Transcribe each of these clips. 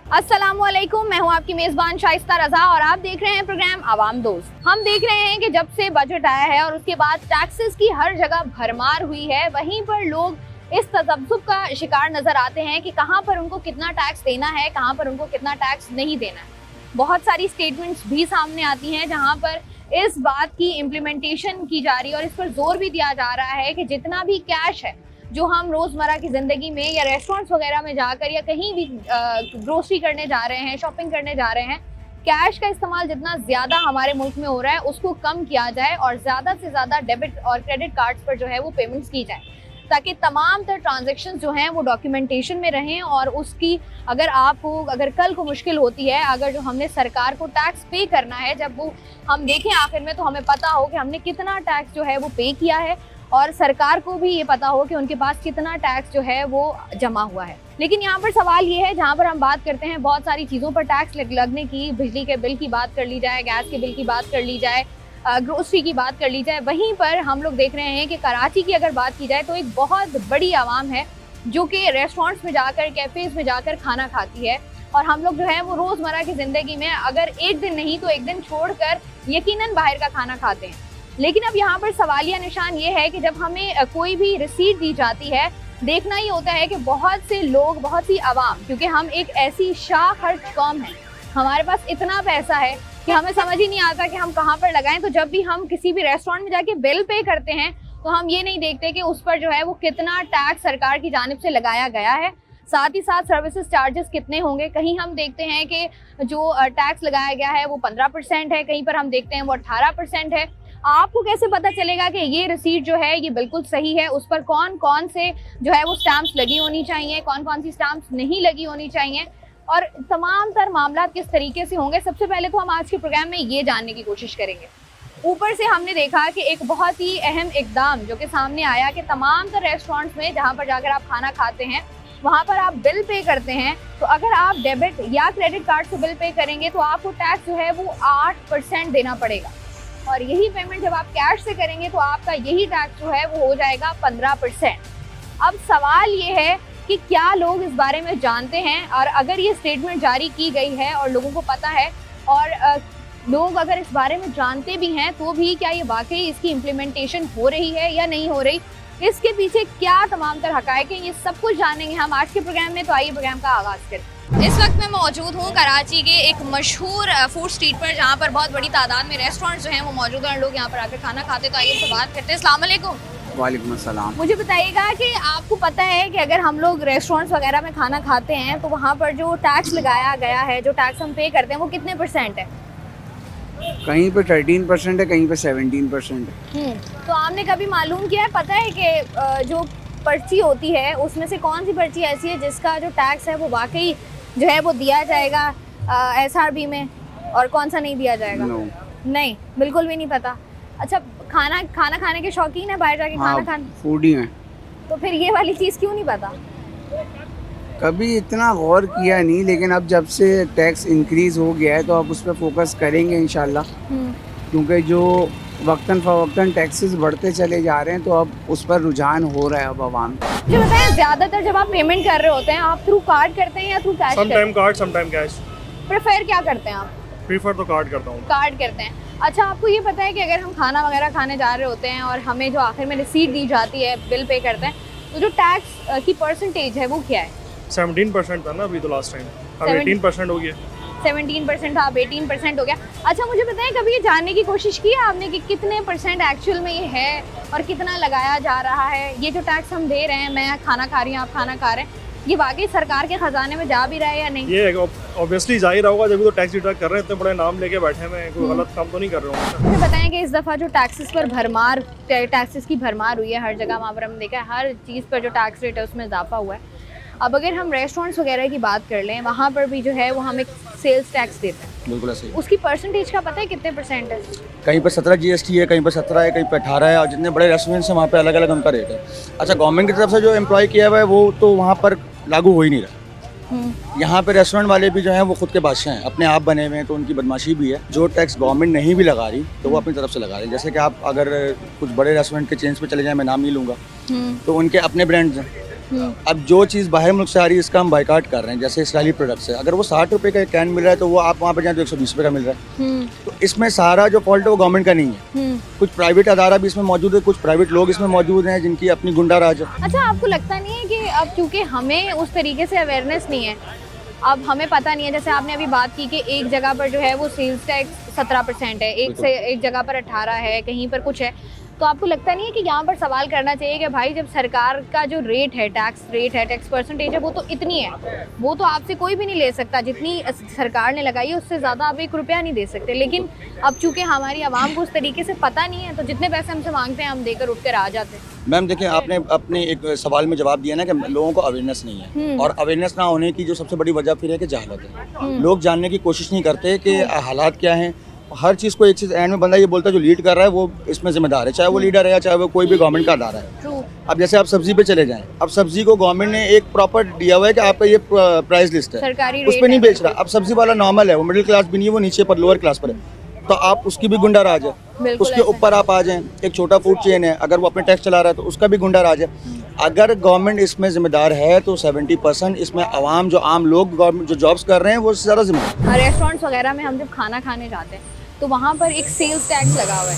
अस्सलामुअलैकुम, मैं हूं आपकी मेजबान शाइस्ता रजा और आप देख रहे हैं प्रोग्राम आवाम दोस्त। हम देख रहे हैं कि जब से बजट आया है और उसके बाद टैक्सेस की हर जगह भरमार हुई है, वहीं पर लोग इस तजब्जुब का शिकार नजर आते हैं कि कहां पर उनको कितना टैक्स देना है, कहां पर उनको कितना टैक्स नहीं देना है। बहुत सारी स्टेटमेंट्स भी सामने आती हैं जहां पर इस बात की इम्प्लीमेंटेशन की जा रही है और इस पर जोर भी दिया जा रहा है कि जितना भी कैश है जो हम रोज़मर्रा की ज़िंदगी में या रेस्टोरेंट्स वगैरह में जाकर या कहीं भी ग्रोसरी करने जा रहे हैं, शॉपिंग करने जा रहे हैं, कैश का इस्तेमाल जितना ज़्यादा हमारे मुल्क में हो रहा है उसको कम किया जाए और ज़्यादा से ज़्यादा डेबिट और क्रेडिट कार्ड्स पर जो है वो पेमेंट्स की जाए, ताकि तमाम तर ट्रांजेक्शन जो हैं वो डॉक्यूमेंटेशन में रहें। और उसकी अगर कल को मुश्किल होती है, अगर जो हमने सरकार को टैक्स पे करना है, जब वो हम देखें आखिर में, तो हमें पता हो कि हमने कितना टैक्स जो है वो पे किया है और सरकार को भी ये पता हो कि उनके पास कितना टैक्स जो है वो जमा हुआ है। लेकिन यहाँ पर सवाल ये है, जहाँ पर हम बात करते हैं बहुत सारी चीज़ों पर टैक्स लगने की, बिजली के बिल की बात कर ली जाए, गैस के बिल की बात कर ली जाए, ग्रोसरी की बात कर ली जाए, वहीं पर हम लोग देख रहे हैं कि कराची की अगर बात की जाए तो एक बहुत बड़ी आवाम है जो कि रेस्टोरेंट्स में जाकर, कैफ़ेज़ में जाकर खाना खाती है। और हम लोग जो है वो रोज़मर्रा की ज़िंदगी में अगर एक दिन नहीं तो एक दिन छोड़कर यकीनन बाहर का खाना खाते हैं। लेकिन अब यहाँ पर सवालिया निशान ये है कि जब हमें कोई भी रिसीट दी जाती है, देखना ही होता है कि बहुत से लोग, बहुत सी आवाम, क्योंकि हम एक ऐसी शाखर्च कौम है, हमारे पास इतना पैसा है कि हमें समझ ही नहीं आता कि हम कहाँ पर लगाएं। तो जब भी हम किसी भी रेस्टोरेंट में जाके बिल पे करते हैं तो हम ये नहीं देखते कि उस पर जो है वो कितना टैक्स सरकार की जानिब से लगाया गया है, साथ ही साथ सर्विसेज चार्जेस कितने होंगे। कहीं हम देखते हैं कि जो टैक्स लगाया गया है वो 15% है, कहीं पर हम देखते हैं वो 18% है। आपको कैसे पता चलेगा कि ये रिसीट जो है ये बिल्कुल सही है, उस पर कौन कौन से जो है वो स्टैम्प्स लगी होनी चाहिए, कौन कौन सी स्टैम्प्स नहीं लगी होनी चाहिए, और तमाम तर मामला किस तरीके से होंगे। सबसे पहले तो हम आज के प्रोग्राम में ये जानने की कोशिश करेंगे। ऊपर से हमने देखा कि एक बहुत ही अहम इकदाम जो कि सामने आया कि तमाम तर रेस्टोरेंट्स में जहाँ पर जाकर आप खाना खाते हैं वहाँ पर आप बिल पे करते हैं, तो अगर आप डेबिट या क्रेडिट कार्ड से बिल पे करेंगे तो आपको टैक्स जो है वो 8% देना पड़ेगा, और यही पेमेंट जब आप कैश से करेंगे तो आपका यही टैक्स जो है वो हो जाएगा 15%। अब सवाल ये है कि क्या लोग इस बारे में जानते हैं, और अगर ये स्टेटमेंट जारी की गई है और लोगों को पता है और लोग अगर इस बारे में जानते भी हैं तो भी क्या ये वाकई इसकी इम्प्लीमेंटेशन हो रही है या नहीं हो रही, इसके पीछे क्या तमाम तर हकायक हैं, ये सब कुछ जानेंगे हम आज के प्रोग्राम में। तो आइए प्रोग्राम का आगाज़ करें। इस वक्त मैं मौजूद हूँ कराची के एक मशहूर फूड स्ट्रीट पर, जहाँ पर बहुत बड़ी तादाद में रेस्टोरेंट्स जो हैं वो मौजूद हैं, लोग यहाँ पर आकर खाना खाते हैं। तो आइए से बात करते हैं। अस्सलाम वालेकुम। वालेकुम अस्सलाम। मुझे बताइएगा कि आपको पता है कि अगर हम लोग रेस्टोरेंट्स वगैरह में खाना खाते हैं तो वहाँ पर जो टैक्स लगाया गया है, जो टैक्स हम पे करते हैं, वो कितने % है? कहीं पे 13% है, कहीं पे 17% है। तो आपने कभी मालूम किया है, पता है कि जो पर्ची होती है उसमें से कौन सी पर्ची ऐसी है जिसका जो टैक्स है वो वाकई जो है वो दिया जाएगा SRB में, और कौन सा नहीं दिया जाएगा? नहीं, बिल्कुल भी नहीं पता। अच्छा, खाना खाने के शौकीन है, बाहर जाके खाना खाने? फूडी हैं। तो फिर ये वाली चीज़ क्यों नहीं पता? कभी इतना गौर किया नहीं, लेकिन अब जब से टैक्स इंक्रीज हो गया है तो अब उस पर फोकस करेंगे इंशाल्लाह, क्योंकि जो वक्तन फवक्तन टैक्सेस बढ़ते चले जा रहे हैं तो अब उस पर रुझान हो रहा है अब आवाम। जो बताएं, ज़्यादातर जब आप पेमेंट कर रहे होते हैं आप थ्रू कार्ड करते हैं या through cash? Sometime card, sometime cash. Prefer क्या करते हैं आप? प्रीफर तो कार्ड करता हूँ। कार्ड करते हैं। अच्छा, आपको ये पता है कि अगर हम खाना वगैरह खाने जा रहे होते हैं और हमें जो आखिर में रिसीट दी जाती है, बिल पे करते हैं, तो जो टैक्स की परसेंटेज है वो क्या है? 17% था ना अभी तो लास्ट टाइम, अब 18% हो गया। 17% था, अब 18% हो गया। अच्छा, मुझे बताएं, कभी ये जानने की कोशिश की है आपने कि कितने % एक्चुअल में ये है और कितना लगाया जा रहा है? ये जो टैक्स हम दे रहे हैं, मैं खाना खा रही हूँ, आप खाना खा रहे हैं, ये वाकई सरकार के खजाने में जा भी रहा है या नहीं? ये ऑब्वियसली जा ही रहा होगा, जब तो टैक्स डिडक्ट कर रहे हैं, इतने बड़े नाम लेके बैठे हैं, कोई गलत काम तो नहीं कर रहा हूँ। मुझे बताएं कि इस दफ़ा जो टैक्सेस पर टैक्सेस की भरमार हुई है हर जगह, वहाँ पर हमने देखा है हर चीज़ पर जो टैक्स रेट है उसमें इजाफा हुआ है। अब अगर हम रेस्टोरेंट्स वगैरह की बात कर लें, वहाँ पर भी जो है वो हम एक सेल्स टैक्स देते हैं। बिल्कुल ऐसे ही। उसकी परसेंटेज का पता है कितने % है? कहीं पर 17 GST है, कहीं पर 17 है, कहीं पर 18 है, और जितने बड़े रेस्टोरेंट्स हैं वहाँ पे अलग अलग उनका रेट है। अच्छा, गवर्नमेंट की तरफ से जो एम्प्लॉय किया हुआ है वो तो वहाँ पर लागू हो ही नहीं रहा। यहाँ पे रेस्टोरेंट वाले भी जो हैं वो खुद के बादशाह हैं, अपने आप बने हुए हैं, तो उनकी बदमाशी भी है। जो टैक्स गवर्नमेंट नहीं भी लगा रही तो वो अपनी तरफ से लगा रही है। जैसे कि आप अगर कुछ बड़े रेस्टोरेंट के चेंज पे चले जाएं, मैं नाम नहीं लूँगा, तो उनके अपने ब्रांड्स हैं, अब जो चीज़ बाहर मुल्क से आ रही है इसका हम बाइकाट कर रहे हैं, जैसे इसराइली प्रोडक्ट्स है। अगर वो 60 रुपए का एक कैन मिल रहा है तो वो आप वहाँ पर जाए तो 120 रुपए का मिल रहा है। तो इसमें सारा जो फॉल्ट है वो गवर्नमेंट का नहीं है, कुछ प्राइवेट अदारा भी इसमें मौजूद है, कुछ प्राइवेट लोग इसमें मौजूद हैं जिनकी अपनी गुंडा राज है। अच्छा, आपको लगता नहीं है कि अब क्योंकि हमें उस तरीके से अवेयरनेस नहीं है, अब हमें पता नहीं है, जैसे आपने अभी बात की कि एक जगह पर जो है वो सेल्स टैक्स 17% है, एक जगह पर 18 है, कहीं पर कुछ है, तो आपको लगता नहीं है कि यहाँ पर सवाल करना चाहिए कि भाई जब सरकार का जो रेट है, टैक्स परसेंटेज है, वो तो इतनी है, वो तो आपसे कोई भी नहीं ले सकता, जितनी सरकार ने लगाई है उससे ज़्यादा आप 1 रुपया नहीं दे सकते। लेकिन अब चूंकि हमारी आवाम को उस तरीके से पता नहीं है तो जितने पैसे हमसे मांगते हैं हम देकर उठ कर आ जाते हैं। मैम देखिए, आपने अपने एक सवाल में जवाब दिया ना कि लोगों को अवेयरनेस नहीं है, और अवेयरनेस ना होने की जो सबसे बड़ी वजह फिर है कि जहालत है। लोग जानने की कोशिश नहीं करते कि हालात क्या हैं। हर चीज़ को एक चीज़ एंड में बंदा ये बोलता है जो लीड कर रहा है वो इसमें जिम्मेदार है, चाहे वो लीडर है या चाहे वो कोई भी गवर्नमेंट का अदारा है। अब जैसे आप सब्जी पे चले जाएं, अब सब्जी को गवर्नमेंट ने एक प्रॉपर दिया हुआ है कि आपका ये प्राइस लिस्ट है, उस पर नहीं बेच रहा। अब सब्जी वाला नॉर्मल है, वो मिडिल क्लास भी नहीं है, वो नीचे पर लोअर क्लास पर है, तो आप उसकी भी गुंडा राज है। उसके ऊपर आप आ जाएं, एक छोटा फूड चेन है, अगर वो अपने टैक्स चला रहा है तो उसका भी गुंडा राज है। अगर गवर्नमेंट इसमें जिम्मेदार है तो 70% इसमें आवाम, जो आम लोग गवर्नमेंट जो जॉब्स कर रहे हैं वो ज़्यादा जिम्मेदार। रेस्टोरेंट्स वगैरह में हम जब खाना खाने जाते हैं तो वहाँ पर एक सेल्स टैक्स लगा हुआ है,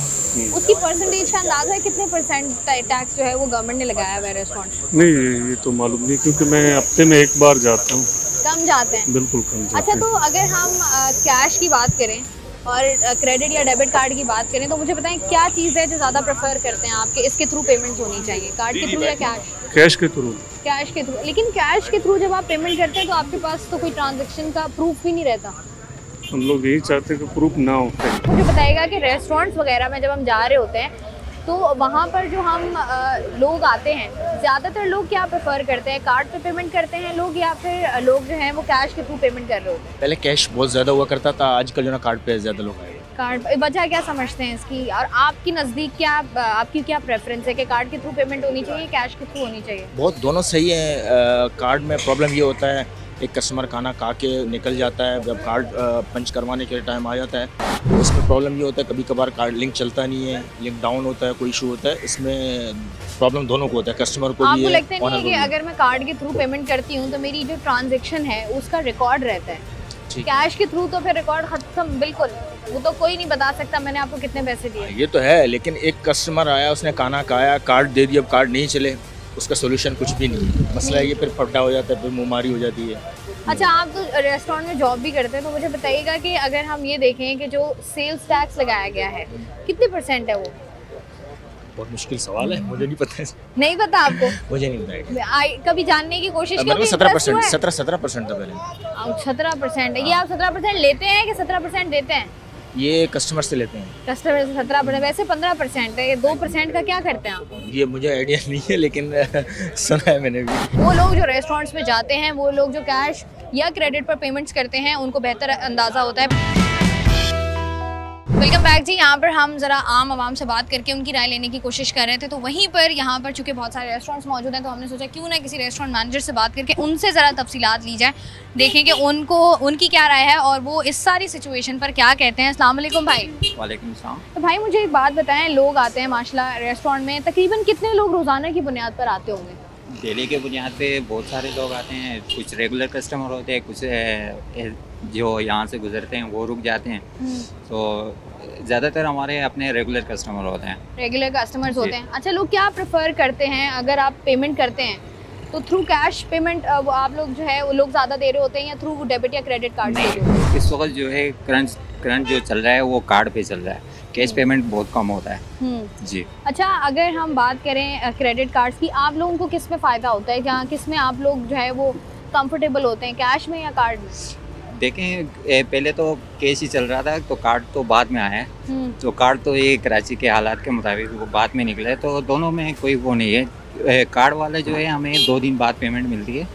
उसकी परसेंटेज का अंदाजा है कितने परसेंट टैक्स जो है वो गवर्नमेंट ने लगाया हुआ है रेस्टोरेंट? नहीं, ये तो मालूम नहीं, क्योंकि मैं हफ्ते में एक बार जाता हूँ। कम जाते हैं? बिल्कुल कम जाते हैं। अच्छा, तो अगर हम कैश की बात करें और क्रेडिट या डेबिट कार्ड की बात करें तो मुझे बताएं क्या चीज़ है जो ज़्यादा प्रेफर करते हैं आपके, इसके थ्रू पेमेंट्स होनी चाहिए, कार्ड के थ्रू या कैश? कैश के थ्रू। कैश के थ्रू। लेकिन कैश के थ्रू जब आप पेमेंट करते हैं तो आपके पास तो कोई ट्रांजेक्शन का प्रूफ भी नहीं रहता। हम लोग यही चाहते हैं कि प्रूफ ना हो। मुझे बताइएगा कि रेस्टोरेंट्स वगैरह में जब हम जा रहे होते हैं तो वहाँ पर जो हम लोग आते हैं, ज़्यादातर लोग क्या प्रेफर करते हैं, कार्ड पे पेमेंट करते हैं लोग या फिर लोग जो हैं वो कैश के थ्रू पेमेंट कर रहे होते हैं? पहले कैश बहुत ज़्यादा हुआ करता था, आजकल जो ना कार्ड पे ज़्यादा लोग आए। कार्ड वजह क्या समझते हैं इसकी, और आपकी नज़दीक क्या, आपकी क्या प्रेफरेंस है कि कार्ड के थ्रू पेमेंट होनी चाहिए, कैश के थ्रू होनी चाहिए? बहुत दोनों सही है। कार्ड में प्रॉब्लम ये होता है, एक कस्टमर खाना खा के निकल जाता है, जब कार्ड पंच करवाने के टाइम आ जाता है तो इसमें प्रॉब्लम ये होता है कभी कभार कार्ड लिंक चलता नहीं है, लिंक डाउन होता है, कोई इशू होता है, इसमें प्रॉब्लम दोनों को होता है, कस्टमर को भी है। आपको लगता नहीं है कि अगर मैं कार्ड के थ्रू पेमेंट करती हूँ तो मेरी जो ट्रांजेक्शन है उसका रिकॉर्ड रहता है, कैश के थ्रू तो फिर रिकॉर्ड खत्म, बिल्कुल वो तो कोई नहीं बता सकता मैंने आपको कितने पैसे दिए। ये तो है, लेकिन एक कस्टमर आया, उसने खाना खाया, कार्ड दे दिया, अब कार्ड नहीं चले, उसका सोल्यूशन कुछ भी नहीं है। मसला है ये फिर फटा हो जाता है, फिर मुँहमारी हो जाती है। अच्छा, आप तो रेस्टोरेंट में जॉब भी करते हैं तो मुझे बताइएगा कि अगर हम ये देखें कि जो सेल्स टैक्स लगाया गया है कितने % है वो? बहुत मुश्किल सवाल है, मुझे नहीं पता है। नहीं पता आपको? मुझे नहीं पता। कभी जानने की कोशिश की? 17% था पहले। 17% है। ये आप 17% लेते हैं कि 17% देते हैं? ये कस्टमर से लेते हैं। कस्टमर से 17%, वैसे 15% है। ये 2% का क्या करते हैं आप? ये मुझे आइडिया नहीं है, लेकिन सुना है मैंने भी। वो लोग जो रेस्टोरेंट्स में जाते हैं, वो लोग जो कैश या क्रेडिट पर पेमेंट्स करते हैं, उनको बेहतर अंदाज़ा होता है। वेलकम बैक जी। यहाँ पर हम ज़रा आवाम से बात करके उनकी राय लेने की कोशिश कर रहे थे, तो वहीं पर यहाँ पर चूँकि बहुत सारे रेस्टोरेंट्स मौजूद हैं तो हमने सोचा क्यों ना किसी रेस्टोरेंट मैनेजर से बात करके उनसे ज़रा तफसीलात ली जाए, देखें कि उनकी क्या राय है और वो इस सारी सिचुएशन पर क्या कहते हैं। अस्सलाम वालेकुम भाई। वालेकुम सलाम। तो भाई मुझे एक बात बताएं, लोग आते हैं माशाल्लाह रेस्टोरेंट में, तकरीबन कितने लोग रोज़ाना की बुनियाद पर आते होंगे? डेली के बुनियाद पे बहुत सारे लोग आते हैं, कुछ रेगुलर कस्टमर होते हैं, कुछ जो यहाँ से गुजरते हैं वो रुक जाते हैं, तो ज़्यादातर हमारे अपने रेगुलर कस्टमर होते हैं। रेगुलर कस्टमर्स होते हैं। अच्छा, लोग क्या प्रेफर करते हैं अगर आप पेमेंट करते हैं तो थ्रू कैश पेमेंट आप लोग जो है वो लोग ज़्यादा दे रहे होते हैं या थ्रू डेबिट या क्रेडिट कार्ड दे रहे होते हैं? इस वक्त जो है करंट जो चल रहा है वो कार्ड पे चल रहा है, कैश पेमेंट बहुत कम होता है जी। अच्छा, अगर हम बात करें क्रेडिट कार्ड्स की, आप लोगों को किस में फ़ायदा होता है, जहाँ किस में आप लोग जो है वो कंफर्टेबल होते हैं, कैश में या कार्ड में? देखें, पहले तो कैश ही चल रहा था, तो कार्ड तो बाद में आया है, तो कार्ड तो ये कराची के हालात के मुताबिक वो बाद में निकला है, तो दोनों में कोई वो नहीं है। कार्ड वाले जो है हमें 2 दिन बाद पेमेंट मिलती है,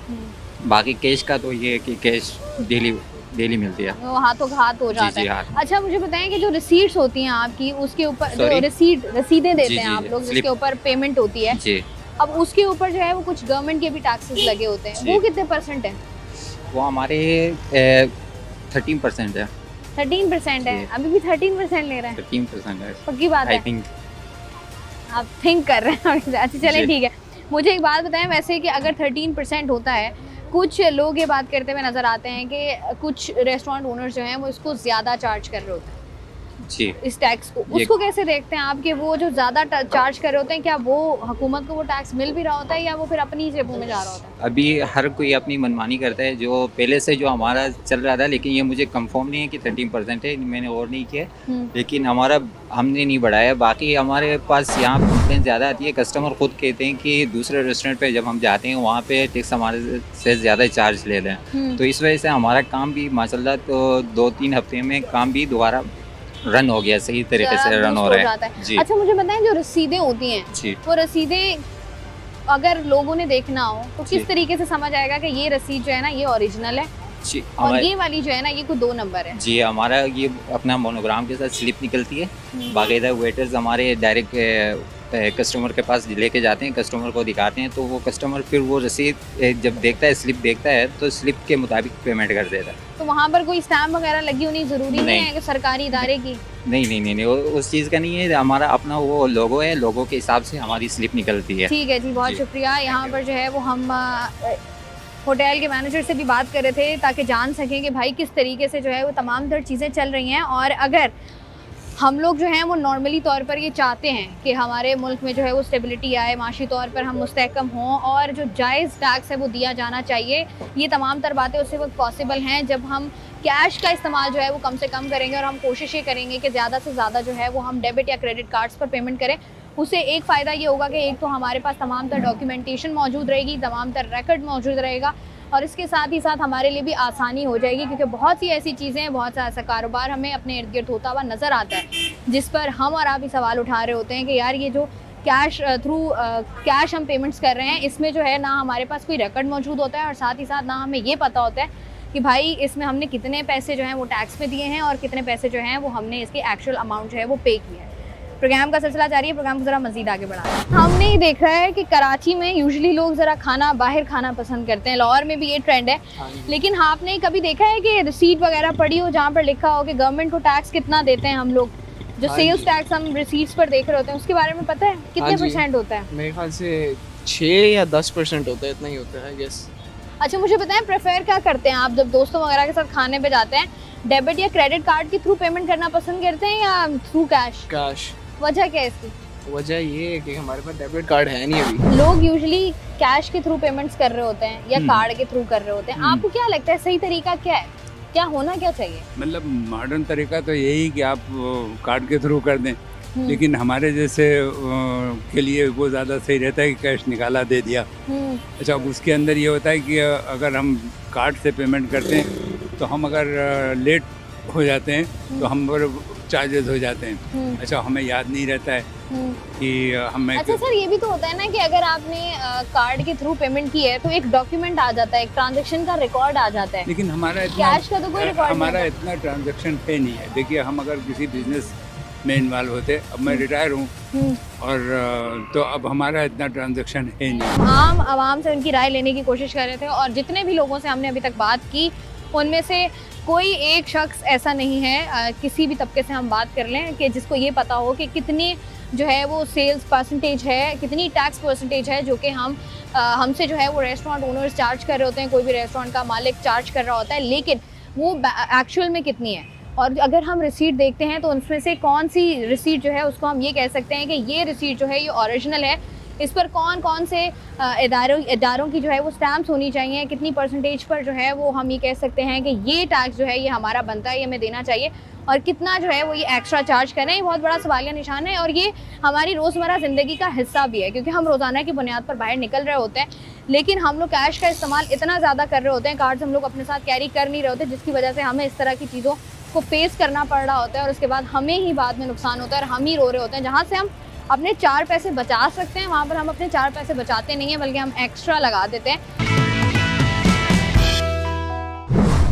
बाकी कैश का तो ये है कि कैश डेली मिलती है, वो हाथों का हाथ हो जाता है। अच्छा, मुझे बताएं कि जो रिसीट्स होती हैं आपकी, उसके ऊपर जो रसीदें देते हैं आप लोग जिसके ऊपर पेमेंट होती है जी, अब उसके ऊपर जो है वो कुछ गवर्नमेंट के भी टैक्सेस लगे होते हैं, वो कितने % है? वो हमारे 13% है। 13% है? अभी भी 13% ले रहे हैं? 13% है। पक्की बात है? I think। आप थिंक कर रहे हैं? अच्छा चले ठीक है। मुझे एक बात बताएं वैसे कि अगर 13% होता है, कुछ लोग ये बात करते हुए नज़र आते हैं कि कुछ रेस्टोरेंट ओनर्स जो हैं वो इसको ज़्यादा चार्ज कर रहे होते हैं जी, इस टैक्स को, उसको कैसे देखते हैं आप कि वो जो ज़्यादा चार्ज कर रहे होते हैं, क्या वो हुकूमत को वो टैक्स मिल भी रहा होता है या वो फिर अपनी जेबों में जा रहा होता है? अभी हर कोई अपनी मनमानी करता है, जो पहले से जो हमारा चल रहा था, लेकिन ये मुझे कंफर्म नहीं है कि 13% है, मैंने और नहीं किया, लेकिन हमारा हमने नहीं बढ़ाया। बाकी हमारे पास यहाँ कंप्लेन ज़्यादा आती है, कस्टमर खुद कहते हैं कि दूसरे रेस्टोरेंट पे जब हम जाते हैं वहाँ पे टैक्स हमारे से ज़्यादा चार्ज ले लें, तो इस वजह से हमारा काम भी माशाल्लाह तो 2-3 हफ्ते में काम भी दोबारा रन हो गया, सही तरीके से रन हो रहा है जी। अच्छा मुझे बताएं, जो रसीदें होती हैं जी, वो रसीदें अगर लोगों ने देखना हो तो किस तरीके से समझ आएगा कि ये रसीद जो है ना ये ओरिजिनल है जी, और ये वाली जो है ना ये कोई 2 नंबर है? जी, हमारा ये अपना मोनोग्राम के साथ स्लिप निकलती है, बाकायदा वेटर्स हमारे डायरेक्ट कस्टमर के पास लेके जाते हैं, कस्टमर को दिखाते हैं, तो वो कस्टमर फिर वो रसीद जब देखता है, स्लिप देखता है, तो स्लिप के मुताबिक पेमेंट कर देता है। तो वहाँ पर कोई स्टैम्प वगैरह लगी होनी जरूरी नहीं है कि सरकारी इदारे की? नहीं, उस चीज़ का नहीं है, हमारा अपना वो लोगो है, लोगो के हिसाब से हमारी स्लिप निकलती है। ठीक है जी, बहुत शुक्रिया। यहाँ पर जो है वो हम होटल के मैनेजर से भी बात कर रहे थे ताकि जान सकें कि भाई किस तरीके से जो है वो तमाम तर चीज़ें चल रही हैं, और अगर हम लोग जो हैं वो नॉर्मली तौर पर ये चाहते हैं कि हमारे मुल्क में जो है वो स्टेबिलिटी आए, माशी तौर पर हम मुस्तहकम हों और जो जायज़ टैक्स है वो दिया जाना चाहिए, ये तमाम तर बातें उसी वक्त पॉसिबल हैं जब हम कैश का इस्तेमाल जो है वो कम से कम करेंगे और हम कोशिश ये करेंगे कि ज़्यादा से ज़्यादा जो है वो हम डेबिट या क्रेडिट कार्ड्स पर पेमेंट करें। उससे एक फ़ायदा ये होगा कि एक तो हमारे पास तमाम तर डॉक्यूमेंटेशन मौजूद रहेगी, तमाम तर रिकॉर्ड मौजूद रहेगा, और इसके साथ ही साथ हमारे लिए भी आसानी हो जाएगी, क्योंकि बहुत सी ऐसी चीज़ें, बहुत सा ऐसा कारोबार हमें अपने इर्द गिर्द होता हुआ नज़र आता है जिस पर हम और आप ही सवाल उठा रहे होते हैं कि यार ये जो कैश थ्रू कैश हम पेमेंट्स कर रहे हैं, इसमें जो है ना हमारे पास कोई रिकॉर्ड मौजूद होता है और साथ ही साथ ना हमें ये पता होता है कि भाई इसमें हमने कितने पैसे जो हैं वो टैक्स में दिए हैं और कितने पैसे जो हैं वो हमने इसके एक्चुअल अमाउंट जो है वो पे किए हैं। प्रोग्राम का सिलसिला जारी है, प्रोग्राम को ज़रा मज़ीद आगे बढ़ा। हमने ये देखा है कि कराची में यूजुअली लोग ज़रा खाना बाहर खाना पसंद करते हैं, लाहौर में भी ये ट्रेंड है, लेकिन आपने कभी देखा है कि रिसीट वगैरह पड़ी हो जहाँ पर लिखा हो कि गवर्नमेंट को टैक्स कितना देते हैं हम लोग, जो सेल्स टैक्स हम रिसीट्स पर देख रहे होते हैं, उसके बारे में पता है कितने % होता है? मेरे ख्याल से 6 या 10% होता है, इतना ही होता है गेस। अच्छा मुझे बताएं, प्रेफर क्या करते हैं आप जब दोस्तों वगैरह के साथ खाने पे जाते हैं, डेबिट या क्रेडिट कार्ड के थ्रू पेमेंट करना पसंद करते हैं या थ्रू कैश? कैश। वजह क्या है इसकी? वजह ये है कि हमारे पास डेबिट कार्ड है नहीं अभी। लोग यूजुअली कैश के थ्रू पेमेंट्स कर रहे होते हैं या कार्ड के थ्रू कर रहे होते हैं, आपको क्या लगता है सही तरीका क्या है, क्या होना क्या चाहिए? मतलब मॉडर्न तरीका तो यही कि आप कार्ड के थ्रू कर दें, लेकिन हमारे जैसे के लिए वो ज़्यादा सही रहता है कि कैश निकाला दे दिया। अच्छा, उसके अंदर ये होता है कि अगर हम कार्ड से पेमेंट करते हैं तो हम अगर लेट हो जाते हैं तो हम पर चार्जेस हो जाते हैं। अच्छा, हमें याद नहीं रहता है कि हमें। अच्छा सर, ये भी तो होता है ना कि अगर आपने कार्ड के थ्रू पेमेंट की है तो एक डॉक्यूमेंट आ जाता है, एक ट्रांजैक्शन का रिकॉर्ड आ जाता है, लेकिन हमारा इतना कैश का तो कोई रिकॉर्ड हमारा इतना ट्रांजैक्शन है नहीं है। देखिए, हम अगर किसी बिजनेस में इन्वॉल्व होते, अब मैं रिटायर हूँ और तो अब हमारा इतना ट्रांजैक्शन है नहीं। आम आवाम से उनकी राय लेने की कोशिश कर रहे थे और जितने भी लोगों से हमने अभी तक बात की उनमें से कोई एक शख्स ऐसा नहीं है, किसी भी तबके से हम बात कर लें, कि जिसको ये पता हो कि कितनी जो है वो सेल्स परसेंटेज है, कितनी टैक्स परसेंटेज है जो कि हमसे जो है वो रेस्टोरेंट ओनर्स चार्ज कर रहे होते हैं, कोई भी रेस्टोरेंट का मालिक चार्ज कर रहा होता है, लेकिन वो एक्चुअल में कितनी है। और अगर हम रिसीट देखते हैं तो उनमें से कौन सी रिसीट जो है उसको हम ये कह सकते हैं कि ये रिसीट जो है ये ओरिजिनल है, इस पर कौन कौन से इदारों की जो है वो स्टैम्प्स होनी चाहिए, कितनी परसेंटेज पर जो है वो हम ये कह सकते हैं कि ये टैक्स जो है ये हमारा बनता है, ये हमें देना चाहिए, और कितना जो है वो ये एक्स्ट्रा चार्ज कर रहे हैं, ये बहुत बड़ा सवालिया निशान है। और ये हमारी रोज़मर्रा ज़िंदगी का हिस्सा भी है, क्योंकि हम रोज़ाना की बुनियाद पर बाहर निकल रहे होते हैं, लेकिन हम लोग कैश का इस्तेमाल इतना ज़्यादा कर रहे होते हैं, कार्ड्स हम लोग अपने साथ कैरी कर नहीं रहे होते, जिसकी वजह से हमें इस तरह की चीज़ों को फेस करना पड़ रहा होता है और उसके बाद हमें ही बाद में नुकसान होता है और हम ही रो रहे होते हैं। जहाँ से हम अपने 4 पैसे बचा सकते हैं वहाँ पर हम अपने 4 पैसे बचाते नहीं हैं, बल्कि हम एक्स्ट्रा लगा देते हैं।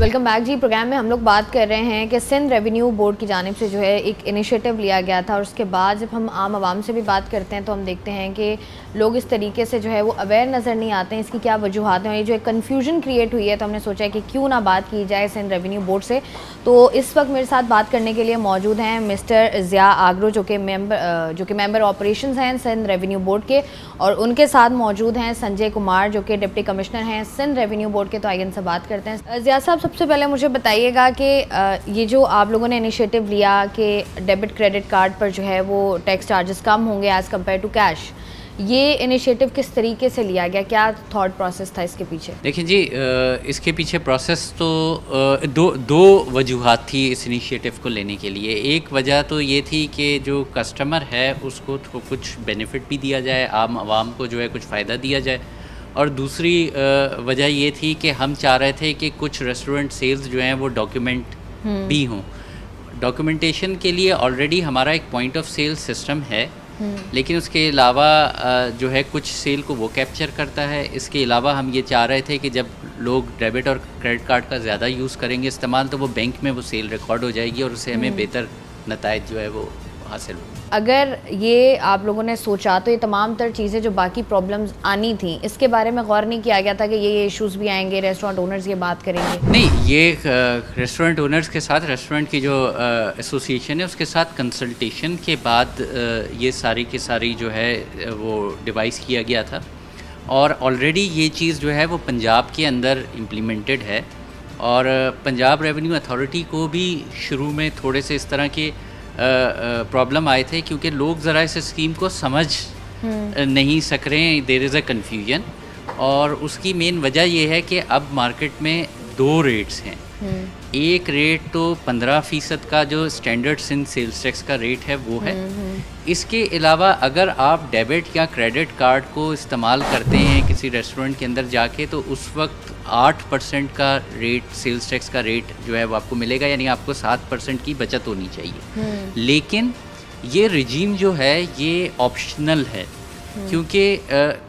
वेलकम बैक जी। प्रोग्राम में हम लोग बात कर रहे हैं कि सिंध रेवेन्यू बोर्ड की जानिब से जो है एक इनिशिएटिव लिया गया था और उसके बाद जब हम आम आवाम से भी बात करते हैं तो हम देखते हैं कि लोग इस तरीके से जो है वो अवेयर नज़र नहीं आते हैं इसकी क्या वजूहत हैं। ये जो एक कन्फ्यूजन क्रिएट हुई है तो हमने सोचा है कि क्यों ना बात की जाए सिंध रेवेन्यू बोर्ड से। तो इस वक्त मेरे साथ बात करने के लिए मौजूद हैं मिस्टर ज़िया आगरो जो कि मेंबर ऑपरेशंस हैं सिंध रेवेन्यू बोर्ड के, और उनके साथ मौजूद हैं संजय कुमार जो कि डिप्टी कमिश्नर हैं सिंध रेवेन्यू बोर्ड के। तो आइए इनसे बात करते हैं। ज़िया साहब, सबसे पहले मुझे बताइएगा कि ये जो आप लोगों ने इनिशिएटिव लिया कि डेबिट क्रेडिट कार्ड पर जो है वो टैक्स चार्जेस कम होंगे एज़ कम्पेयर टू कैश, ये इनिशिएटिव किस तरीके से लिया गया, क्या थॉट प्रोसेस था इसके पीछे? देखिए जी, इसके पीछे प्रोसेस तो दो वजूहात थी इस इनिशिएटिव को लेने के लिए। एक वजह तो ये थी कि जो कस्टमर है उसको कुछ बेनिफिट भी दिया जाए, आम आवाम को जो है कुछ फ़ायदा दिया जाए, और दूसरी वजह ये थी कि हम चाह रहे थे कि कुछ रेस्टोरेंट सेल्स जो हैं वो डॉक्यूमेंट भी हों। डॉक्यूमेंटेशन के लिए ऑलरेडी हमारा एक पॉइंट ऑफ सेल सिस्टम है, लेकिन उसके अलावा जो है कुछ सेल को वो कैप्चर करता है। इसके अलावा हम ये चाह रहे थे कि जब लोग डेबिट और क्रेडिट कार्ड का ज़्यादा यूज़ करेंगे इस्तेमाल, तो वो बैंक में वो सेल रिकॉर्ड हो जाएगी और उससे हमें बेहतर नताइज जो है वो हासिल हो। अगर ये आप लोगों ने सोचा तो ये तमाम तर चीज़ें जो बाकी प्रॉब्लम्स आनी थी इसके बारे में गौर नहीं किया गया था कि ये इश्यूज़ भी आएंगे, रेस्टोरेंट ओनर्स ये बात करेंगे? नहीं, ये रेस्टोरेंट ओनर्स के साथ रेस्टोरेंट की जो एसोसिएशन है उसके साथ कंसल्टेशन के बाद ये सारी की सारी जो है वो डिवाइस किया गया था, और ऑलरेडी ये चीज़ जो है वो पंजाब के अंदर इम्प्लीमेंटेड है। और पंजाब रेवेन्यू अथॉरिटी को भी शुरू में थोड़े से इस तरह के प्रॉब्लम आए थे क्योंकि लोग ज़रा इस स्कीम को समझ नहीं सक रहे हैं, देयर इज़ अ कन्फ्यूजन। और उसकी मेन वजह ये है कि अब मार्केट में दो रेट्स हैं। एक रेट तो 15% का जो स्टैंडर्ड सिंध सेल्स टैक्स का रेट है वो है। इसके अलावा अगर आप डेबिट या क्रेडिट कार्ड को इस्तेमाल करते हैं किसी रेस्टोरेंट के अंदर जाके, तो उस वक्त 8% का रेट, सेल्स टैक्स का रेट जो है वो आपको मिलेगा, यानी आपको 7% की बचत होनी चाहिए। लेकिन ये रिजीम जो है ये ऑप्शनल है, क्योंकि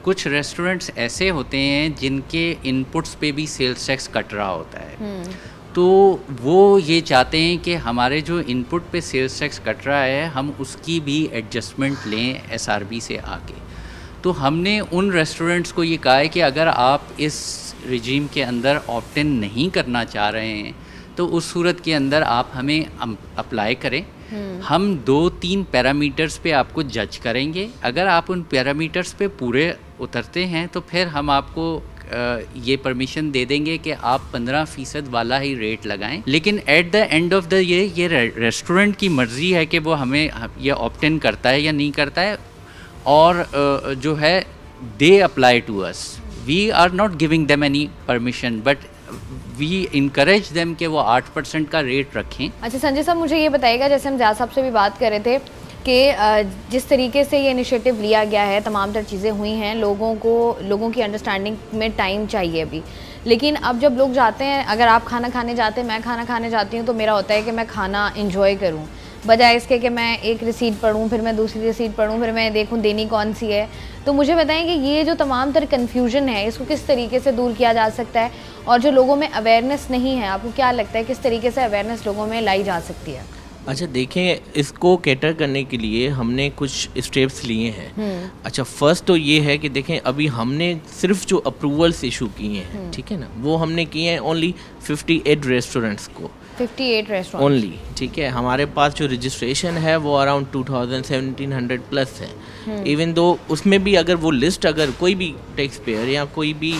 कुछ रेस्टोरेंट्स ऐसे होते हैं जिनके इनपुट्स पे भी सेल्स टैक्स कट रहा होता है। तो वो ये चाहते हैं कि हमारे जो इनपुट पे सेल्स टैक्स कट रहा है हम उसकी भी एडजस्टमेंट लें SRB से आके। तो हमने उन रेस्टोरेंट्स को ये कहा है कि अगर आप इस रिजीम के अंदर ऑप्ट इन नहीं करना चाह रहे हैं तो उस सूरत के अंदर आप हमें अप्लाई करें। हम 2-3 पैरामीटर्स पे आपको जज करेंगे। अगर आप उन पैरामीटर्स पे पूरे उतरते हैं तो फिर हम आपको ये परमिशन दे देंगे कि आप 15% वाला ही रेट लगाएं। लेकिन eight the end of the ये रेस्टोरेंट की मर्ज़ी है कि वो हमें ये ऑप्ट इन करता है या नहीं करता है। और जो है they apply to us, we are not giving them any permission, but we encourage them कि वो 8% का रेट रखें। अच्छा संजय साहब, मुझे ये बताइएगा, जैसे हम ज़िया साहब से भी बात कर रहे थे कि जिस तरीके से ये इनिशिएटिव लिया गया है, तमाम तर चीज़ें हुई हैं, लोगों की अंडरस्टैंडिंग में टाइम चाहिए अभी। लेकिन अब जब लोग जाते हैं, अगर आप खाना खाने जाते हैं, मैं खाना खाने जाती हूँ, तो मेरा होता है कि मैं खाना इंजॉय करूँ, बजाय इसके कि मैं एक रिसीट पढ़ूँ, फिर मैं दूसरी रिसीट पढ़ूँ, फिर मैं देखूँ देनी कौन सी है। तो मुझे बताएं कि ये जो तमाम तर कन्फ्यूजन है इसको किस तरीके से दूर किया जा सकता है, और जो लोगों में अवेयरनेस नहीं है, आपको क्या लगता है किस तरीके से अवेयरनेस लोगों में लाई जा सकती है? अच्छा देखें, इसको कैटर करने के लिए हमने कुछ स्टेप्स लिए हैं। अच्छा, फर्स्ट तो ये है कि देखें अभी हमने सिर्फ जो अप्रूवल्स इशू किए हैं, ठीक है ना, वो हमने किए हैं ओनली 58 रेस्टोरेंट्स को, 58 रेस्टोरेंट ओनली, ठीक है। हमारे पास जो रजिस्ट्रेशन है वो अराउंड 1700 प्लस है। इवन दो उसमें भी अगर वो लिस्ट, अगर कोई भी टैक्स पेयर या कोई भी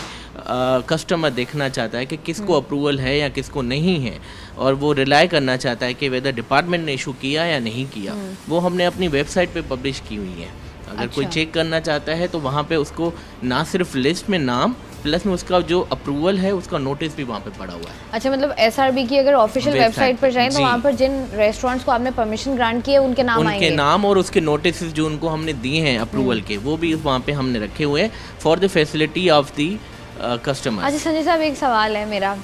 कस्टमर देखना चाहता है कि किसको अप्रूवल है या किसको नहीं है, और वो रिलाई करना चाहता है कि वेदर डिपार्टमेंट ने इशू किया या नहीं किया, वो हमने अपनी वेबसाइट पे पब्लिश की हुई है। अगर कोई चेक करना चाहता है तो वहाँ पे उसको ना सिर्फ लिस्ट में नाम प्लस में उसका जो अप्रूवल है उसका नोटिस भी वहाँ पे पड़ा हुआ है। अच्छा, मतलब SRB की अगर ऑफिशियल वेबसाइट पर जाएं तो वहाँ पर जिन रेस्टोरेंट्स को आपने परमिशन ग्रांट किया उनके नाम आएंगे, उनके नाम और उसके नोटिस जो उनको हमने दिए हैं अप्रूवल के, वो भी वहाँ पे हमने रखे हुए हैं for the facility of the customer. अच्छा संजय साहब, एक सवाल है मेरा,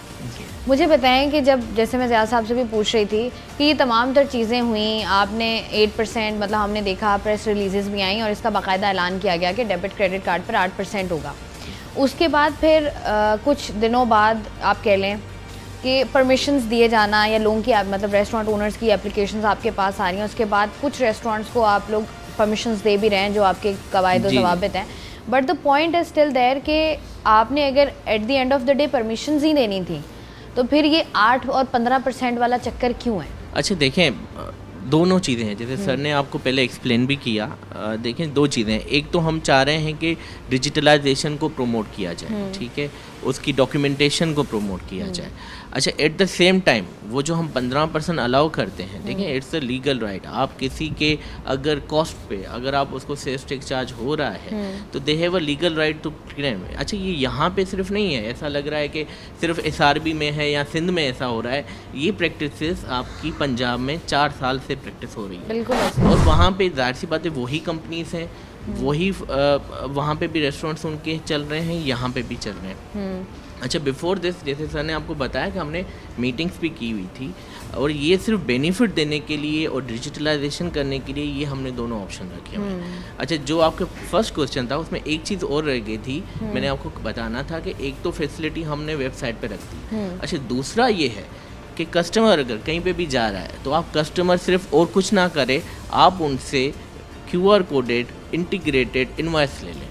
मुझे बताएं कि जब, जैसे मैं ज़िया साहब से भी पूछ रही थी कि ये तमाम तर चीज़ें हुई, आपने 8%, मतलब हमने देखा प्रेस रिलीजेस भी आई और इसका बाकायदा ऐलान किया गया कि डेबिट क्रेडिट कार्ड पर 8% होगा। उसके बाद फिर कुछ दिनों बाद आप कह लें कि परमिशंस दिए जाना या लोगों की मतलब रेस्टोरेंट ओनर्स की एप्लीकेशंस आपके पास आ रही हैं, उसके बाद कुछ रेस्टोरेंट्स को आप लोग परमिशंस दे भी रहे हैं जो आपके कवायद व ज़वाबित हैं, but the point is still there कि आपने अगर at the end of the day permissions ही देनी थी तो फिर ये 8 और 15% वाला चक्कर क्यों है? अच्छा देखें, दोनों चीज़ें हैं, जैसे सर ने आपको पहले एक्सप्लेन भी किया। देखें, दो चीज़ें हैं। एक तो हम चाह रहे हैं कि डिजिटलाइजेशन को प्रमोट किया जाए, ठीक है, उसकी डॉक्यूमेंटेशन को प्रमोट किया जाए। अच्छा, एट द सेम टाइम वो जो हम 15% अलाउ करते हैं, देखिए इट्स अ लीगल राइट। आप किसी के अगर कॉस्ट पे अगर आप उसको सेल्स टैक्स चार्ज हो रहा है तो they have a legal right to claim. अच्छा, ये यहाँ पे सिर्फ नहीं है, ऐसा लग रहा है कि सिर्फ SRB में है या सिंध में ऐसा हो रहा है। ये प्रैक्टिसेस आपकी पंजाब में 4 साल से प्रैक्टिस हो रही है, बिल्कुल। और वहाँ पे जाहिर सी बात है वही कंपनीज हैं, वही वहाँ पे भी रेस्टोरेंट्स उनके चल रहे हैं, यहाँ पे भी चल रहे हैं। अच्छा, बिफोर दिस जैसे सर ने आपको बताया कि हमने मीटिंग्स भी की हुई थी, और ये सिर्फ बेनिफिट देने के लिए और डिजिटलाइजेशन करने के लिए ये हमने दोनों ऑप्शन रखे हुए हैं। अच्छा, जो आपका फर्स्ट क्वेश्चन था उसमें एक चीज़ और रह गई थी, मैंने आपको बताना था कि एक तो फैसिलिटी हमने वेबसाइट पर रख दी। अच्छा, दूसरा ये है कि कस्टमर अगर कहीं पे भी जा रहा है तो आप कस्टमर सिर्फ और कुछ ना करे, आप उनसे QR कोडेड इंटीग्रेटेड इनवॉइस ले लें।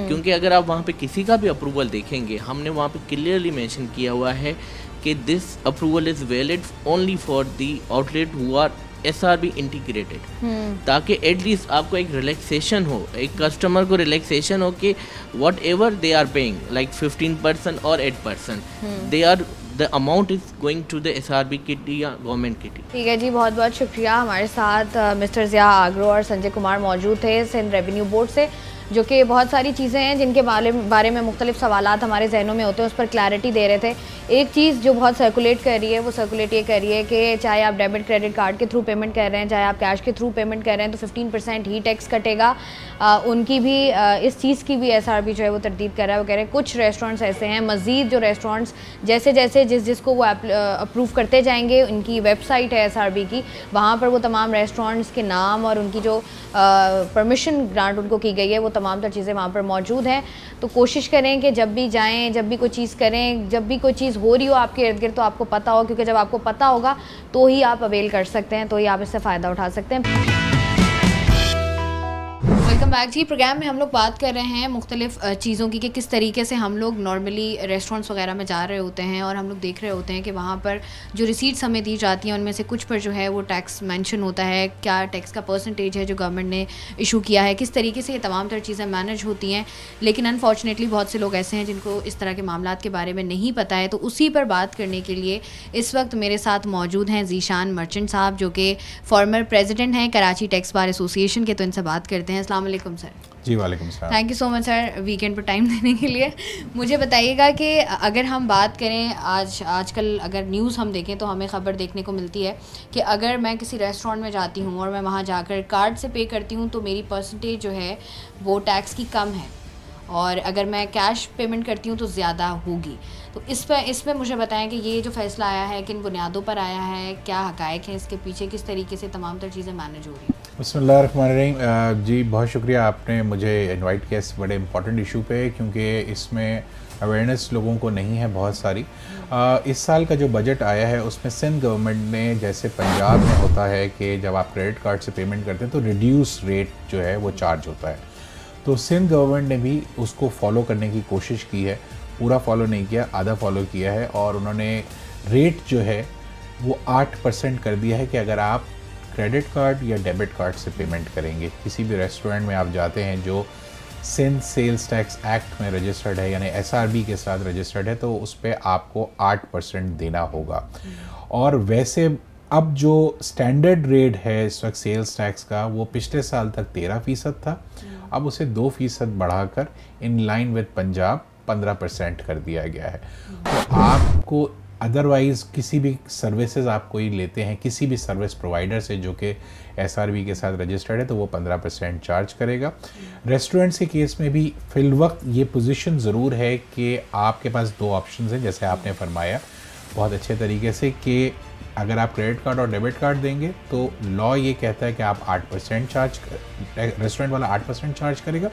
क्योंकि अगर आप वहाँ पे किसी का भी अप्रूवल देखेंगे, हमने वहाँ पे क्लियरली मेंशन किया हुआ है कि this approval is valid only for the outlet who are SRB integrated, ताकि एटलीस्ट आपको एक रिलैक्सेशन हो, एक कस्टमर को रिलैक्सेशन हो कि whatever they are paying like 15% और 8%, they are the amount is going to the SRB kitty या गवर्नमेंट किटी। ठीक है जी, बहुत बहुत शुक्रिया। हमारे साथ मिस्टर ज़िया आगरो और संजय कुमार मौजूद थे सिंध रेवेन्यू बोर्ड से, जो कि बहुत सारी चीज़ें हैं जिनके बारे में मुख्तलिफ सवालात हमारे जहनों में होते हैं, उस पर क्लैरिटी दे रहे थे। एक चीज़ जो बहुत सर्कुलेट कर रही है, वो सर्कुलेट ये कर रही है कि चाहे आप डेबिट क्रेडिट कार्ड के थ्रू पेमेंट कर रहे हैं, चाहे आप कैश के थ्रू पेमेंट कर रहे हैं, तो 15% ही टैक्स कटेगा। उनकी भी इस चीज़ की भी SRB जो है वो तरदीद कर रहा है। वो कह रहे हैं कुछ रेस्टोरेंट्स ऐसे हैं, मज़ीद जो रेस्टोरेंट्स जैसे जैसे जिसको वो अप्रूव करते जाएंगे, उनकी वेबसाइट है SRB की, वहाँ पर वो तमाम रेस्टोरेंट्स के नाम और उनकी जो परमिशन ग्रांट उनको की गई है वो तमाम तर चीज़ें वहाँ पर मौजूद हैं। तो कोशिश करें कि जब भी जाएं, जब भी कोई चीज़ करें, जब भी कोई चीज़ हो रही हो आपके इर्द गिर्द, तो आपको पता हो, क्योंकि जब आपको पता होगा तो ही आप अवेल कर सकते हैं, तो ही आप इससे फ़ायदा उठा सकते हैं। वेलकम बैक जी। प्रोग्राम में हम लोग बात कर रहे हैं मुख्तलिफ चीज़ों की कि किस तरीके से हम लोग नॉर्मली रेस्टोरेंट्स वगैरह में जा रहे होते हैं और हम लोग देख रहे होते हैं कि वहाँ पर जो रिसीट्स हमें दी जाती हैं उनमें से कुछ पर जो है वो टैक्स मेंशन होता है, क्या टैक्स का परसेंटेज है जो गवर्नमेंट ने इशू किया है, किस तरीके से ये तमाम तर चीज़ें मैनेज होती हैं। लेकिन अनफॉर्चुनेटली बहुत से लोग ऐसे हैं जिनको इस तरह के मामलात के बारे में नहीं पता है। तो उसी पर बात करने के लिए इस वक्त मेरे साथ मौजूद हैं ज़ीशान मर्चेंट साहब, जो कि फॉर्मर प्रेसिडेंट हैं कराची टैक्स बार एसोसिएशन के। तो इनसे बात करते हैं। अस्सलाम वालेकुम सर। जी वालेकुम सलाम। Thank you so much sir weekend पर टाइम देने के लिए। मुझे बताइएगा कि अगर हम बात करें आजकल अगर न्यूज़ हम देखें तो हमें ख़बर देखने को मिलती है कि अगर मैं किसी रेस्टोरेंट में जाती हूँ और मैं वहाँ जाकर कार्ड से पे करती हूँ तो मेरी परसेंटेज जो है वो टैक्स की कम है, और अगर मैं कैश पेमेंट करती हूँ तो ज़्यादा होगी। तो इस पर मुझे बताएं कि ये जो फ़ैसला आया है किन बुनियादों पर आया है, क्या हक़ाइक़ हैं इसके पीछे, किस तरीके से तमाम तर चीज़ें मैनेज हो रही हैं। बिस्मिल्लाहिर्रहमानिर्रहीम। जी बहुत शुक्रिया, आपने मुझे इनवाइट किया इस बड़े इंपॉर्टेंट इशू पे, क्योंकि इसमें अवेयरनेस लोगों को नहीं है बहुत सारी। इस साल का जो बजट आया है उसमें सिंध गवर्नमेंट ने, जैसे पंजाब में होता है कि जब आप क्रेडिट कार्ड से पेमेंट करते हैं तो रिड्यूस रेट जो है वो चार्ज होता है, तो सिंध गवर्नमेंट ने भी उसको फॉलो करने की कोशिश की है। पूरा फॉलो नहीं किया, आधा फॉलो किया है, और उन्होंने रेट जो है वो 8% कर दिया है कि अगर आप क्रेडिट कार्ड या डेबिट कार्ड से पेमेंट करेंगे, किसी भी रेस्टोरेंट में आप जाते हैं जो सिंध सेल्स टैक्स एक्ट में रजिस्टर्ड है यानी SRB के साथ रजिस्टर्ड है, तो उस पर आपको 8% देना होगा। और वैसे अब जो स्टैंडर्ड रेट है इस वक्त सेल्स टैक्स का वो पिछले साल तक 13% था, अब उसे 2% बढ़ाकर इन लाइन विद पंजाब 15% कर दिया गया है। तो आपको अदरवाइज़ किसी भी सर्विसेज आप कोई लेते हैं किसी भी सर्विस प्रोवाइडर से जो कि SRB के साथ रजिस्टर्ड है तो वो 15% चार्ज करेगा। रेस्टोरेंट्स के केस में भी फिल वक्त ये पोजीशन ज़रूर है कि आपके पास दो ऑप्शंस हैं, जैसे आपने फरमाया बहुत अच्छे तरीके से कि अगर आप क्रेडिट कार्ड और डेबिट कार्ड देंगे तो लॉ ये कहता है कि आप 8% चार्ज, रेस्टोरेंट वाला 8% चार्ज करेगा,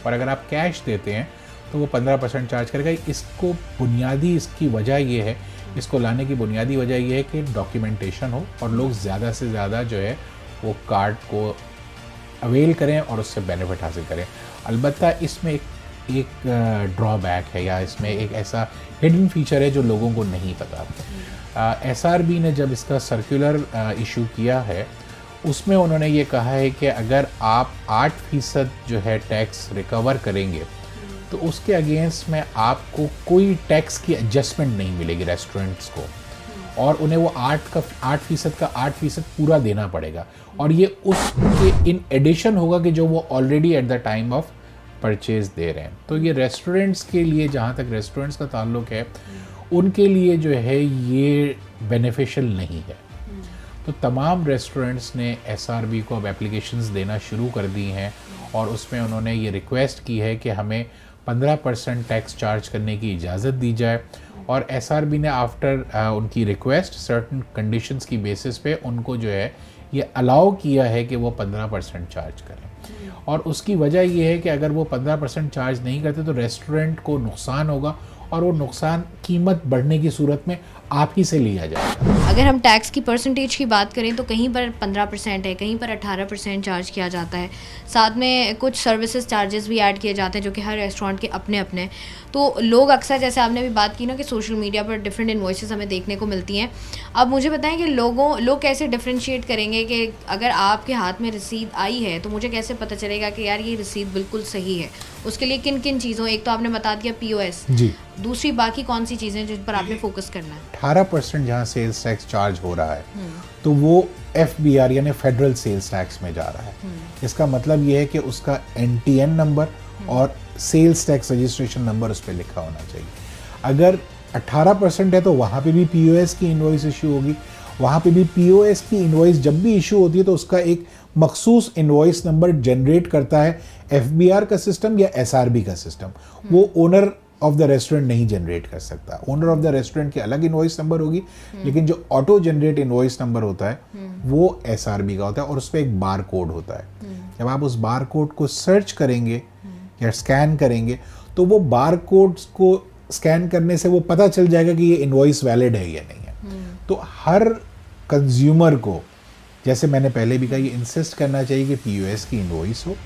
और अगर आप कैश देते हैं तो वो 15% चार्ज करेगा। इसको बुनियादी इसकी वजह ये है इसको लाने की बुनियादी वजह यह है कि डॉक्यूमेंटेशन हो और लोग ज़्यादा से ज़्यादा जो है वो कार्ड को अवेल करें और उससे बेनिफिट हासिल करें। अलबत्ता इसमें एक ड्रॉबैक है या इसमें एक ऐसा हिडन फीचर है जो लोगों को नहीं पता। SRB ने जब इसका सर्कुलर इशू किया है उसमें उन्होंने ये कहा है कि अगर आप 8% जो है टैक्स रिकवर करेंगे तो उसके अगेंस्ट में आपको कोई टैक्स की एडजस्टमेंट नहीं मिलेगी रेस्टोरेंट्स को, और उन्हें वो 8% का 8% पूरा देना पड़ेगा, और ये उसके इन एडिशन होगा कि जो वो already at the time of purchase दे रहे हैं। तो ये रेस्टोरेंट्स के लिए, जहाँ तक रेस्टोरेंट्स का ताल्लुक है, उनके लिए जो है ये बेनिफिशियल नहीं है। तो तमाम रेस्टोरेंट्स ने SRB को अब एप्लीकेशंस देना शुरू कर दी हैं और उसमें उन्होंने ये रिक्वेस्ट की है कि हमें 15% टैक्स चार्ज करने की इजाज़त दी जाए, और SRB ने आफ्टर उनकी रिक्वेस्ट सर्टन कंडीशंस की बेसिस पे उनको जो है ये अलाउ किया है कि वो 15% चार्ज करें। और उसकी वजह ये है कि अगर वो 15% चार्ज नहीं करते तो रेस्टोरेंट को नुकसान होगा, और वो नुकसान कीमत बढ़ने की सूरत में आप ही से लिया जाएगा। अगर हम टैक्स की परसेंटेज की बात करें तो कहीं पर 15% है, कहीं पर 18% चार्ज किया जाता है। साथ में कुछ सर्विसेज चार्जेस भी ऐड किए जाते हैं जो कि हर रेस्टोरेंट के अपने अपने। तो लोग अक्सर, जैसे आपने भी बात की ना कि सोशल मीडिया पर डिफरेंट इन्वॉइसेस हमें देखने को मिलती हैं। अब मुझे बताएं कि लोग कैसे डिफ्रेंशिएट करेंगे कि अगर आपके हाथ में रसीद आई है तो मुझे कैसे पता चलेगा कि यार ये रसीद बिल्कुल सही है? उसके लिए किन किन चीज़ों, एक तो आपने बता दिया POS जी, दूसरी बाकी कौन सी चीज़ें जिन पर आपने फोकस करना है? 18% जहाँ सेल्स टैक्स चार्ज हो रहा है तो वो FBR यानी फेडरल सेल्स टैक्स में जा रहा है। इसका मतलब ये है कि उसका NTN नंबर और सेल्स टैक्स रजिस्ट्रेशन नंबर उस पर लिखा होना चाहिए। अगर 18% है तो वहाँ पे भी POS की इनवॉइस इशू होगी। वहाँ पे भी POS की इनवॉइस जब भी इशू होती है तो उसका एक मखसूस इनवॉइस नंबर जनरेट करता है FBR का सिस्टम या SRB का सिस्टम। वो ओनर ऑफ द रेस्टोरेंट नहीं जनरेट कर सकता। ओनर ऑफ द रेस्टोरेंट की अलग इनवॉइस नंबर होगी, लेकिन जो ऑटो जनरेट इनवॉइस नंबर होता है वो SRB का होता है, और उस पर एक बार कोड होता है। जब आप उस बार कोड को सर्च करेंगे या स्कैन करेंगे तो वो बार कोड्स को स्कैन करने से वो पता चल जाएगा कि ये इनवॉइस वैलिड है या नहीं है। तो हर कंज्यूमर को, जैसे मैंने पहले भी कहा, ये इंसिस्ट करना चाहिए कि POS की इनवॉइस हो।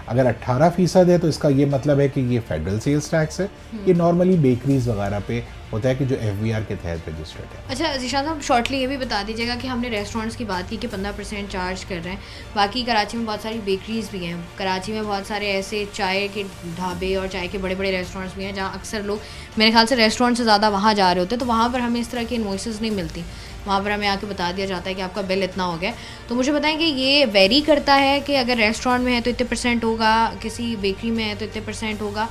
अगर 18% है तो इसका ये मतलब है कि ये फेडरल सेल्स टैक्स है। ये नॉर्मली बेकरीज वगैरह पे होता है कि जो FBR के तहत रजिस्टर्ड है। अच्छा ज़ीशान साहब, शॉर्टली ये भी बता दीजिएगा कि हमने रेस्टोरेंट्स की बात की कि 15% चार्ज कर रहे हैं, बाकी कराची में बहुत सारी बेकरीज भी हैं। कराची में बहुत सारे ऐसे चाय के ढाबे और चाय के बड़े बड़े रेस्टोरेंट्स भी हैं जहाँ अक्सर लोग, मेरे ख्याल से रेस्टोरेंट से ज़्यादा वहाँ जा रहे होते हैं, तो वहाँ पर हमें इस तरह की इनवॉइसेस नहीं मिलती। वहाँ पर हमें आके बता दिया जाता है कि आपका बिल इतना हो गया। तो मुझे बताएं कि ये वेरी करता है कि अगर रेस्टोरेंट में है तो इतने % होगा, किसी बेकरी में है तो इतने % होगा,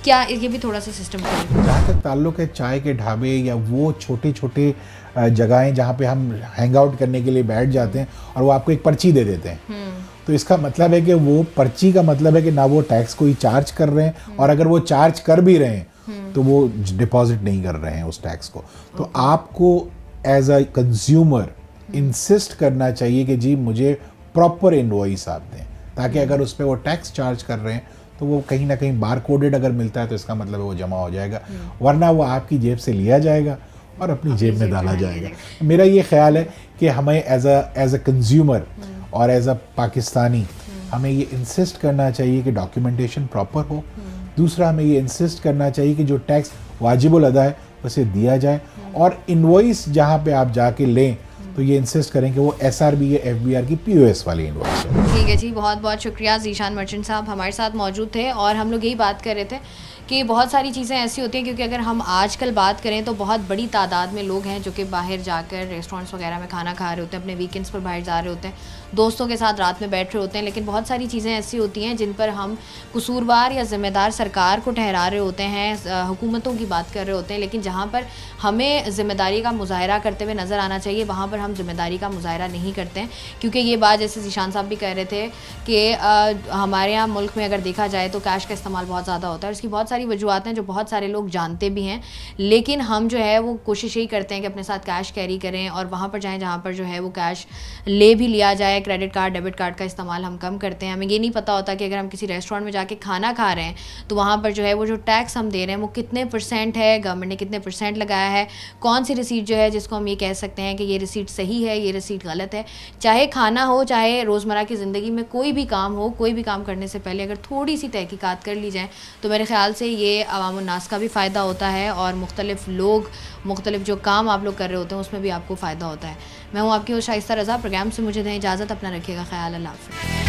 क्या ये भी थोड़ा सा सिस्टम करें? जहाँ तक ताल्लुक है चाय के ढाबे या वो छोटे छोटे जगहें जहाँ पे हम हैंग आउट करने के लिए बैठ जाते हैं और वो आपको एक पर्ची दे देते हैं, तो इसका मतलब है कि वो पर्ची का मतलब है कि ना वो टैक्स कोई चार्ज कर रहे हैं, और अगर वो चार्ज कर भी रहे हैं तो वो डिपॉजिट नहीं कर रहे हैं उस टैक्स को। तो आपको एज अ कंज्यूमर इंसिस्ट करना चाहिए कि जी मुझे प्रॉपर इनवॉइस आप दें, ताकि अगर उस पर वो टैक्स चार्ज कर रहे हैं तो वो कहीं ना कहीं बार कोडेड अगर मिलता है तो इसका मतलब है वो जमा हो जाएगा, वरना वो आपकी जेब से लिया जाएगा और अपनी जेब में डाला जाएगा। मेरा ये ख्याल है कि हमें एज अ कंज्यूमर और एज अ पाकिस्तानी हमें ये इंसिस्ट करना चाहिए कि डॉक्यूमेंटेशन प्रॉपर हो। दूसरा, हमें ये इंसिस्ट करना चाहिए कि जो टैक्स वाजिबुल अदा है उसे दिया जाए, और इनवॉइस जहाँ पे आप जाके लें तो ये इंसिस्ट करें कि वो SRB या FBR की POS वाली इनवॉइस है। ठीक है जी, बहुत बहुत शुक्रिया। ज़ीशान मर्चेंट साहब हमारे साथ मौजूद थे और हम लोग यही बात कर रहे थे कि बहुत सारी चीज़ें ऐसी होती हैं, क्योंकि अगर हम आजकल बात करें तो बहुत बड़ी तादाद में लोग हैं जो कि बाहर जाकर रेस्टोरेंट्स वगैरह में खाना खा रहे होते हैं, अपने वीकेंड्स पर बाहर जा रहे होते हैं, दोस्तों के साथ रात में बैठ रहे होते हैं, लेकिन बहुत सारी चीज़ें ऐसी होती हैं जिन पर हम कसूरवार या ज़िम्मेदार सरकार को ठहरा रहे होते हैं, हुकूमतों की बात कर रहे होते हैं, लेकिन जहाँ पर हमें ज़िम्मेदारी का मुजाहरा करते हुए नज़र आना चाहिए वहाँ पर हम ज़िम्मेदारी का मुजाहरा नहीं करते हैं। क्योंकि ये बात, जैसे ज़ीशान साहब भी कह रहे थे कि हमारे यहाँ मुल्क में अगर देखा जाए तो कैश का इस्तेमाल बहुत ज़्यादा होता है और इसकी बहुत सारी वजूहत हैं जो बहुत सारे लोग जानते भी हैं, लेकिन हम जो है वो कोशिश यही करते हैं कि अपने साथ कैश कैरी करें और वहाँ पर जाएँ जहाँ पर जो है वो कैश ले भी लिया जाए। क्रेडिट कार्ड, डेबिट कार्ड का इस्तेमाल हम कम करते हैं। हमें ये नहीं पता होता कि अगर हम किसी रेस्टोरेंट में जाके खाना खा रहे हैं तो वहाँ पर जो है वो जो टैक्स हम दे रहे हैं वो कितने % है, गवर्नमेंट ने कितने % लगाया है, कौन सी रिसीट जो है जिसको हम ये कह सकते हैं कि ये रिसीट सही है, ये रिसीट गलत है। चाहे खाना हो, चाहे रोज़मर्रा की ज़िंदगी में कोई भी काम हो, कोई भी काम करने से पहले अगर थोड़ी सी तहकीकात कर ली जाए तो मेरे ख्याल से ये अवाम उन्नास का भी फ़ायदा होता है और मुख्तलिफ लोग, मुख्तलिफ जो काम आप लोग कर रहे होते हैं उसमें भी आपको फ़ायदा होता है। मैं हूँ आपकी होस्ट शाइस्ता रज़ा। प्रोग्राम से मुझे दें इजाज़त, अपना रखिएगा ख्याल। अल्लाह हाफ़िज़।